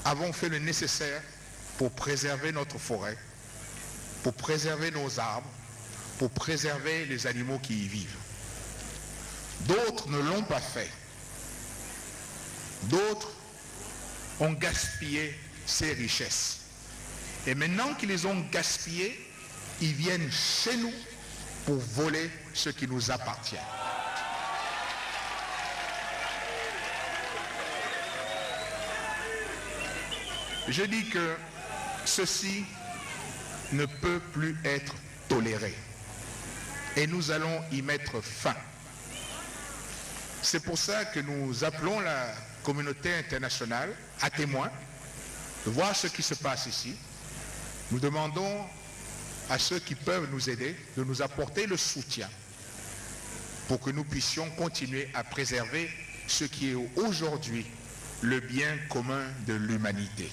avons fait le nécessaire pour préserver notre forêt, pour préserver nos arbres, pour préserver les animaux qui y vivent. D'autres ne l'ont pas fait. D'autres ont gaspillé ces richesses. Et maintenant qu'ils les ont gaspillées, ils viennent chez nous pour voler ce qui nous appartient. Je dis que ceci ne peut plus être toléré. Et nous allons y mettre fin. C'est pour ça que nous appelons la communauté internationale à témoin de voir ce qui se passe ici. Nous demandons à ceux qui peuvent nous aider de nous apporter le soutien pour que nous puissions continuer à préserver ce qui est aujourd'hui le bien commun de l'humanité.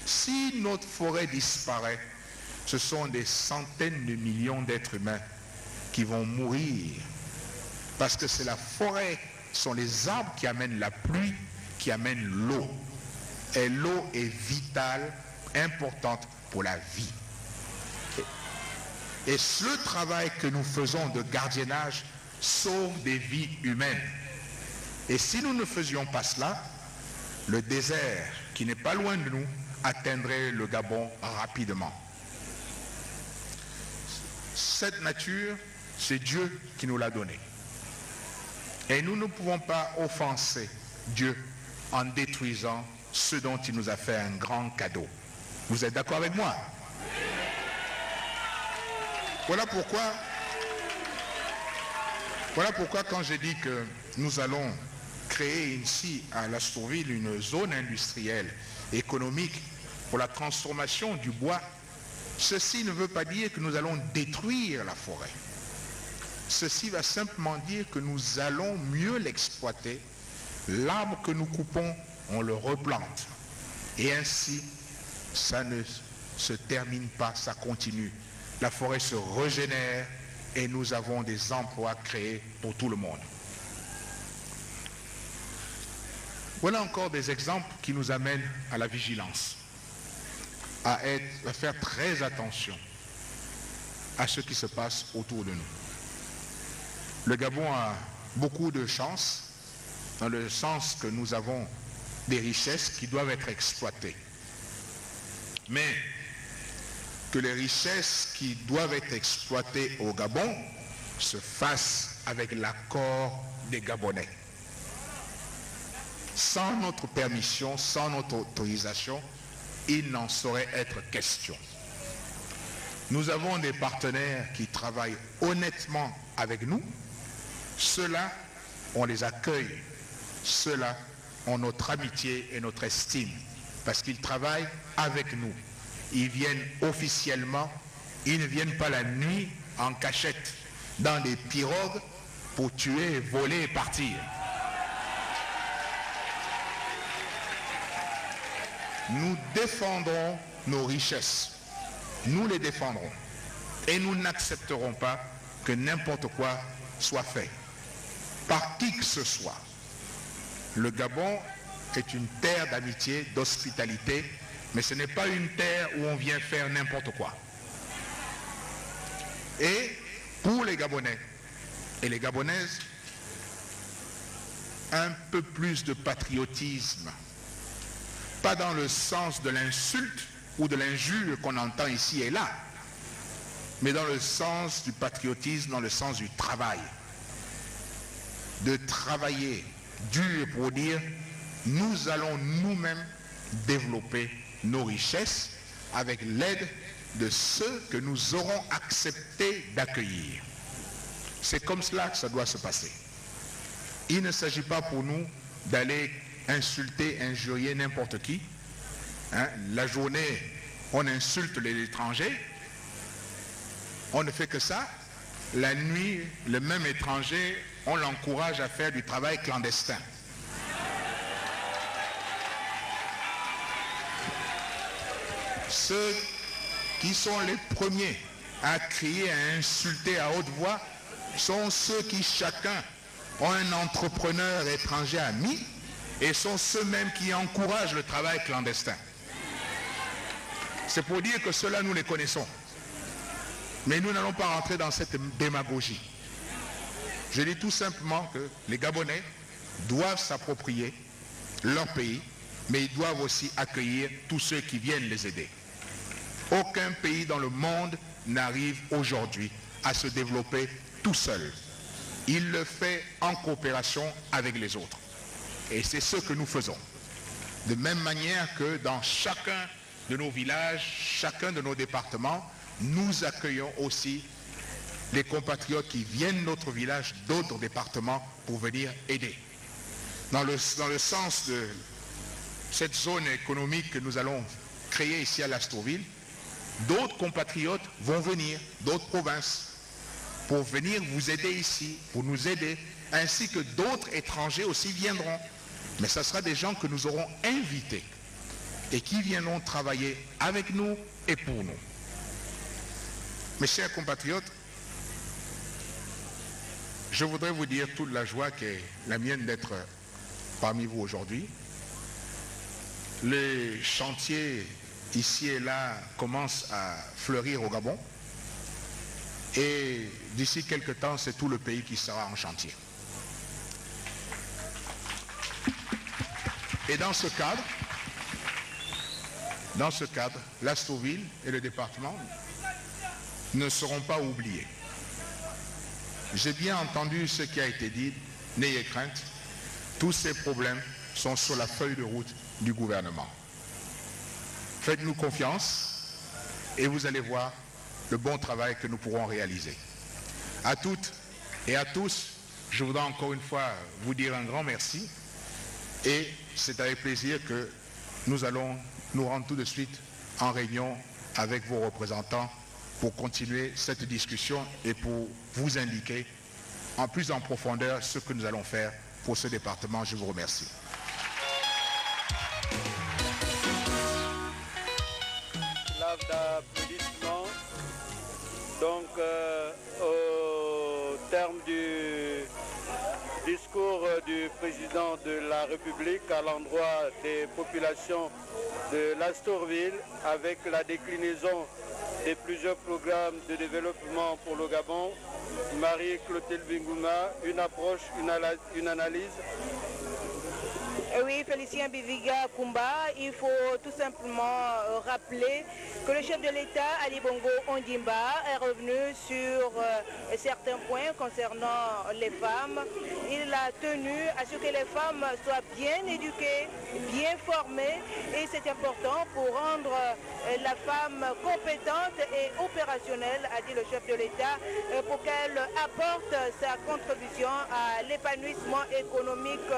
Si notre forêt disparaît, ce sont des centaines de millions d'êtres humains qui vont mourir parce que c'est la forêt, ce sont les arbres qui amènent la pluie, qui amènent l'eau. Et l'eau est vitale, importante pour la vie. Et ce travail que nous faisons de gardiennage sauve des vies humaines. Et si nous ne faisions pas cela, le désert, qui n'est pas loin de nous, atteindrait le Gabon rapidement. Cette nature, c'est Dieu qui nous l'a donnée. Et nous ne pouvons pas offenser Dieu en détruisant ce dont il nous a fait un grand cadeau. Vous êtes d'accord avec moi? Voilà pourquoi quand j'ai dit que nous allons créer ici à Lastourville une zone industrielle, économique pour la transformation du bois, ceci ne veut pas dire que nous allons détruire la forêt. Ceci va simplement dire que nous allons mieux l'exploiter. L'arbre que nous coupons, on le replante. Et ainsi, ça ne se termine pas, ça continue. La forêt se régénère et nous avons des emplois créés pour tout le monde. Voilà encore des exemples qui nous amènent à la vigilance, à faire très attention à ce qui se passe autour de nous. Le Gabon a beaucoup de chance, dans le sens que nous avons des richesses qui doivent être exploitées. Mais que les richesses qui doivent être exploitées au Gabon se fassent avec l'accord des Gabonais. Sans notre permission, sans notre autorisation, il n'en saurait être question. Nous avons des partenaires qui travaillent honnêtement avec nous. Ceux-là, on les accueille. Ceux-là ont notre amitié et notre estime parce qu'ils travaillent avec nous. Ils viennent officiellement, ils ne viennent pas la nuit en cachette dans des pirogues pour tuer, voler et partir. Nous défendrons nos richesses. Nous les défendrons. Et nous n'accepterons pas que n'importe quoi soit fait par qui que ce soit. Le Gabon est une terre d'amitié, d'hospitalité, mais ce n'est pas une terre où on vient faire n'importe quoi. Et pour les Gabonais et les Gabonaises, un peu plus de patriotisme. Pas dans le sens de l'insulte ou de l'injure qu'on entend ici et là, mais dans le sens du patriotisme, dans le sens du travail. De travailler dur pour dire, nous allons nous-mêmes développer nos richesses avec l'aide de ceux que nous aurons accepté d'accueillir. C'est comme cela que ça doit se passer. Il ne s'agit pas pour nous d'aller insulter, injurier n'importe qui. La journée, on insulte les étrangers. On ne fait que ça. La nuit, le même étranger, on l'encourage à faire du travail clandestin. Ceux qui sont les premiers à crier, à insulter à haute voix, sont ceux qui chacun ont un entrepreneur étranger ami et sont ceux-mêmes qui encouragent le travail clandestin. C'est pour dire que ceux-là, nous les connaissons. Mais nous n'allons pas rentrer dans cette démagogie. Je dis tout simplement que les Gabonais doivent s'approprier leur pays, mais ils doivent aussi accueillir tous ceux qui viennent les aider. Aucun pays dans le monde n'arrive aujourd'hui à se développer tout seul. Il le fait en coopération avec les autres. Et c'est ce que nous faisons. De même manière que dans chacun de nos villages, chacun de nos départements, nous accueillons aussi les compatriotes qui viennent de notre village, d'autres départements, pour venir aider. Dans le sens de cette zone économique que nous allons créer ici à Lastrouville, d'autres compatriotes vont venir, d'autres provinces, pour venir vous aider ici, pour nous aider, ainsi que d'autres étrangers aussi viendront. Mais ce sera des gens que nous aurons invités et qui viendront travailler avec nous et pour nous. Mes chers compatriotes, je voudrais vous dire toute la joie qui est la mienne d'être parmi vous aujourd'hui. Les chantiers ici et là commencent à fleurir au Gabon. Et d'ici quelques temps, c'est tout le pays qui sera en chantier. Et dans ce cadre, Lastrouville et le département ne seront pas oubliés. J'ai bien entendu ce qui a été dit, n'ayez crainte, tous ces problèmes sont sur la feuille de route du gouvernement. Faites-nous confiance et vous allez voir le bon travail que nous pourrons réaliser. À toutes et à tous, je voudrais encore une fois vous dire un grand merci et c'est avec plaisir que nous allons nous rendre tout de suite en réunion avec vos représentants pour continuer cette discussion et pour vous indiquer en plus en profondeur ce que nous allons faire pour ce département. Je vous remercie. D'applaudissements. Donc, au terme du discours du président de la République à l'endroit des populations de Lastrouville, avec la déclinaison de plusieurs programmes de développement pour le Gabon, Marie-Clotilde Bingouma, une approche, une analyse. Oui, Félicien Biviga Kumba, il faut tout simplement rappeler que le chef de l'État, Ali Bongo Ondimba, est revenu sur certains points concernant les femmes. Il a tenu à ce que les femmes soient bien éduquées, bien formées, et c'est important pour rendre la femme compétente et opérationnelle, a dit le chef de l'État, pour qu'elle apporte sa contribution à l'épanouissement économique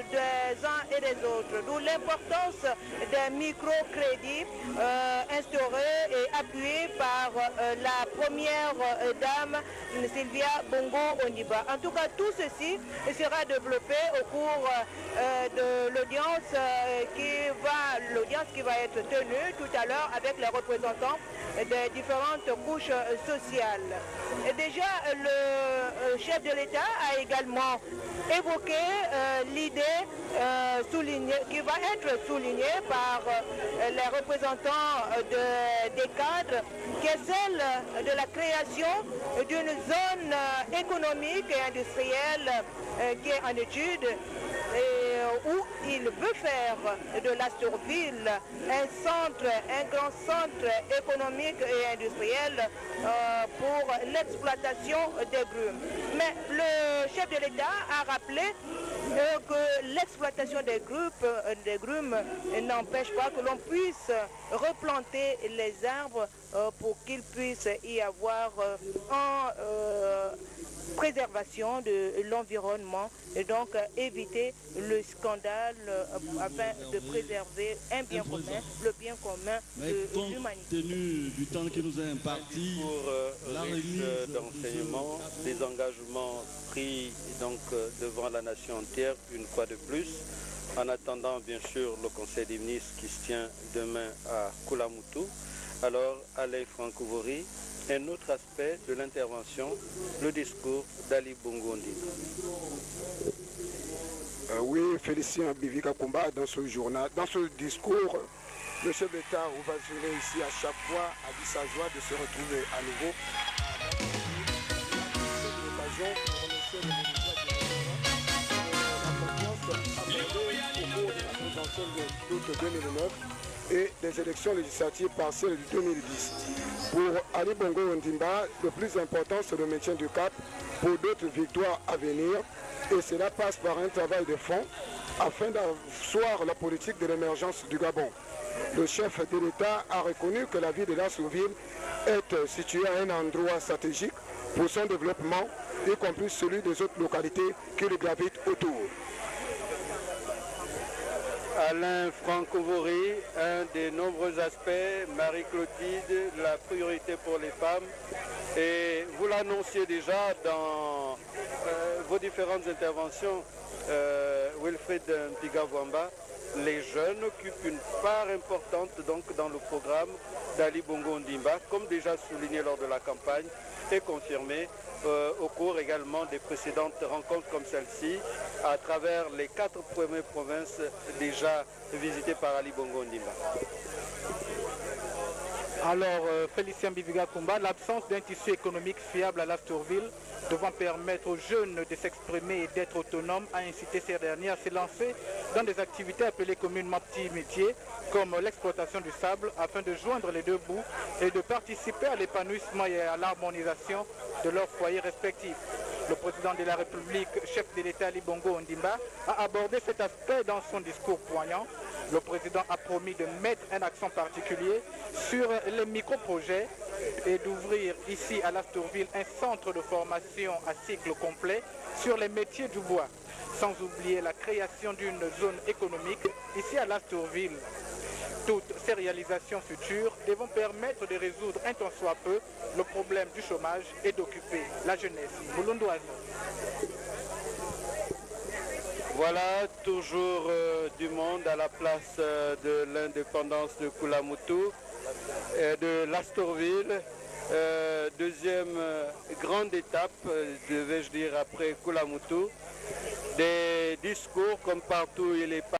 des uns et des autres. D'où l'importance d'un microcrédit instauré et appuyé par la première dame Sylvia Bongo Ondimba. En tout cas, tout ceci sera développé au cours de l'audience qui va être tenue tout à l'heure avec les représentants des différentes couches sociales. Et déjà, le chef de l'État a également évoqué l'idée qui va être soulignée par les représentants des cadres, qui est celle de la création d'une zone économique et industrielle qui est en étude, où il veut faire de Lastrouville un grand centre économique et industriel pour l'exploitation des grumes. Mais le chef de l'État a rappelé que l'exploitation des grumes n'empêche pas que l'on puisse replanter les arbres pour qu'il puisse y avoir préservation de l'environnement et donc éviter le scandale afin de préserver un bien commun, le bien commun de l'humanité. Compte tenu du temps qui nous est imparti, pour la remise d'enseignement, des engagements pris donc devant la nation entière une fois de plus, en attendant bien sûr le Conseil des ministres qui se tient demain à Koulamoutou. Alors Alain Francouvori, un autre aspect de l'intervention, le discours d'Ali Bongo Ondimba. Oui, Félicien Bivika Kumba, dans ce journal, dans ce discours, le chef d'État ovationné ici à chaque fois a dit sa joie de se retrouver à nouveau. C'est l'occasion pour remercier le ministre de la présidentielle d'août 2009 et des élections législatives partielles de 2010. Pour Ali Bongo Ondimba, le plus important c'est le maintien du cap pour d'autres victoires à venir et cela passe par un travail de fond afin d'asseoir la politique de l'émergence du Gabon. Le chef de l'État a reconnu que la ville de Lastourville est située à un endroit stratégique pour son développement, y compris celui des autres localités qui le gravitent autour. Alain Francovory, un des nombreux aspects, Marie-Clotilde, la priorité pour les femmes. Et vous l'annonciez déjà dans vos différentes interventions, Wilfried Mpigavwamba, les jeunes occupent une part importante donc, dans le programme d'Ali Bongo Ondimba, comme déjà souligné lors de la campagne et confirmé au cours également des précédentes rencontres comme celle-ci, à travers les 4 premières provinces déjà visitées par Ali Bongo Ondimba. Alors, Félicien Bivika Kumba, l'absence d'un tissu économique fiable à Lastourville devant permettre aux jeunes de s'exprimer et d'être autonomes a incité ces derniers à se lancer dans des activités appelées communément petits métiers comme l'exploitation du sable afin de joindre les deux bouts et de participer à l'épanouissement et à l'harmonisation de leurs foyers respectifs. Le président de la République, chef de l'État Ali Bongo Ondimba, a abordé cet aspect dans son discours poignant. Le président a promis de mettre un accent particulier sur les micro-projets et d'ouvrir ici à Lastourville un centre de formation à cycle complet sur les métiers du bois, sans oublier la création d'une zone économique ici à Lastourville. Toutes ces réalisations futures devront permettre de résoudre un tant soit peu le problème du chômage et d'occuper la jeunesse boulondoise. Voilà, toujours du monde à la place de l'indépendance de Koulamoutou, de Lastourville. Deuxième grande étape, devais-je dire, après Koulamoutou. Des discours comme partout il est